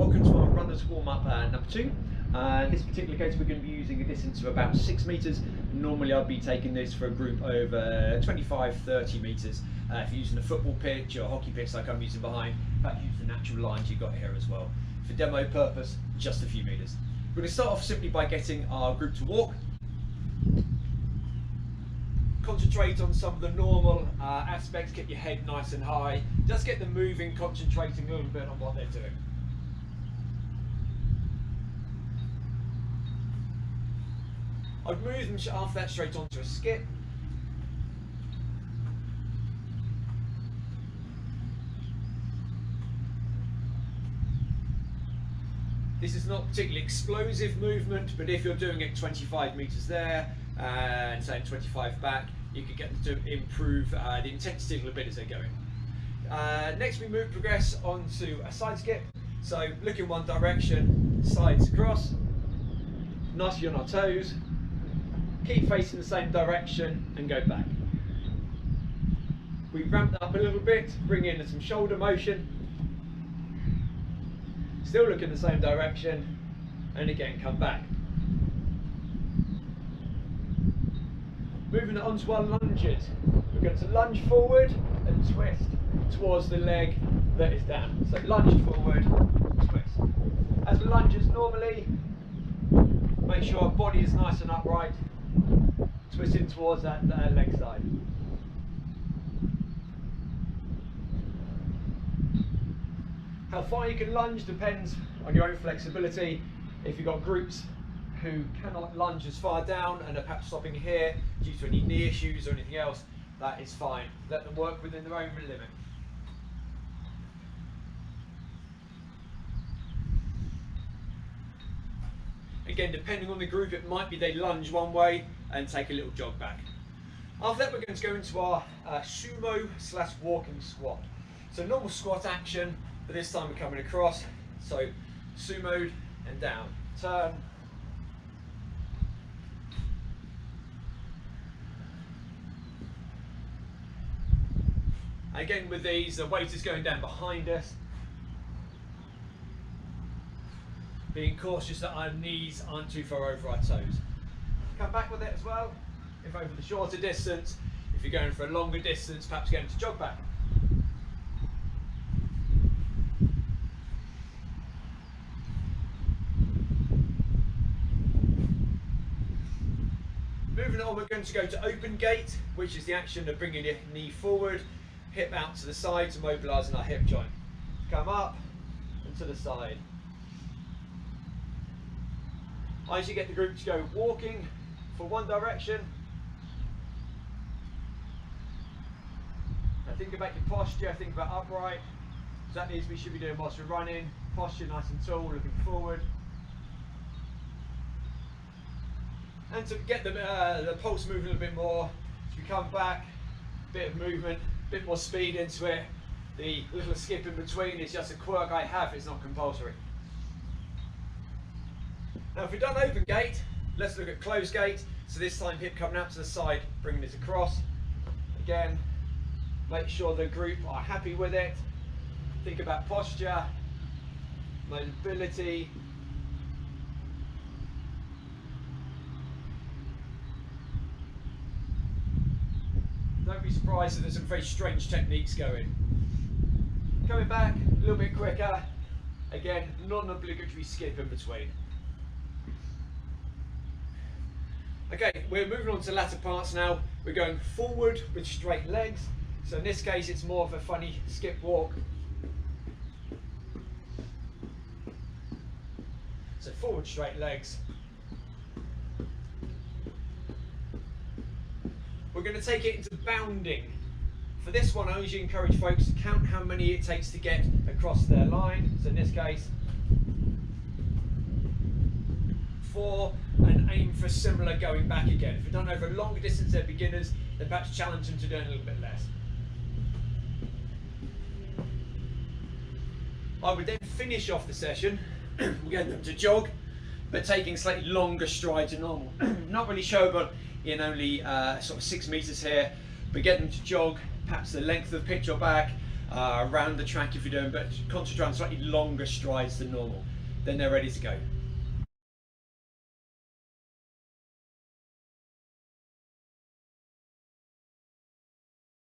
welcome to our runners warm-up number 2. In this particular case we're going to be using a distance of about 6 metres. Normally I'd be taking this for a group over 25-30 metres. If you're using a football pitch or a hockey pitch like I'm using behind, perhaps use the natural lines you've got here as well. For demo purpose, just a few metres. We're going to start off simply by getting our group to walk. Concentrate on some of the normal aspects, keep your head nice and high, just get them moving, concentrating a little bit on what they're doing. I'd move them after that straight onto a skip. This is not particularly explosive movement, but if you're doing it 25 metres there and say 25 back, you could get them to improve the intensity a little bit as they're going. Next we progress onto a side skip. So look in one direction, sides across, nicely on our toes, keep facing the same direction and go back. We ramp that up a little bit, bring in some shoulder motion, still look in the same direction and again come back. Moving on to our lunges, we're going to lunge forward and twist towards the leg that is down. So lunge forward, twist. As we lunges normally, make sure our body is nice and upright, twisting towards that leg side. How far you can lunge depends on your own flexibility. If you've got groups who cannot lunge as far down and are perhaps stopping here due to any knee issues or anything else, that is fine. Let them work within their own limit. Again, depending on the group, it might be they lunge one way and take a little jog back. After that, we're going to go into our sumo / walking squat. So normal squat action, but this time we're coming across. So sumoed and down, turn. Again with these, the weight is going down behind us. Being cautious that our knees aren't too far over our toes. Come back with it as well, if over the shorter distance. If you're going for a longer distance, perhaps going to jog back. Moving on, we're going to go to open gait, which is the action of bringing your knee forward, hip out to the side to mobilising our hip joint. Come up and to the side. As you get the group to go walking for one direction, now think about your posture, think about upright. That is we should be doing whilst we're running. Posture nice and tall, looking forward. And to get the pulse moving a little bit more, as we come back, bit of movement, bit more speed into it. The little skip in between is just a quirk I have, it's not compulsory. Now if we've done open gait, let's look at closed gait. So this time hip coming out to the side, bringing it across. Again, make sure the group are happy with it. Think about posture, mobility. Don't be surprised if there's some very strange techniques going. Coming back a little bit quicker. Again, non-obligatory skip in between. Okay, we're moving on to latter parts now. We're going forward with straight legs. So in this case, it's more of a funny skip walk. So forward straight legs. We're going to take it into bounding. For this one, I usually encourage folks to count how many it takes to get across their line. So in this case, 4, and aim for similar going back again. If you've done over a longer distance, they're beginners, then perhaps challenge them to do it a little bit less. I would then finish off the session, we'll get them to jog, but taking slightly longer strides than normal. Not really showable in only sort of 6 metres here, but get them to jog perhaps the length of the pitch or back, around the track if you're doing, but concentrate on slightly longer strides than normal. Then they're ready to go.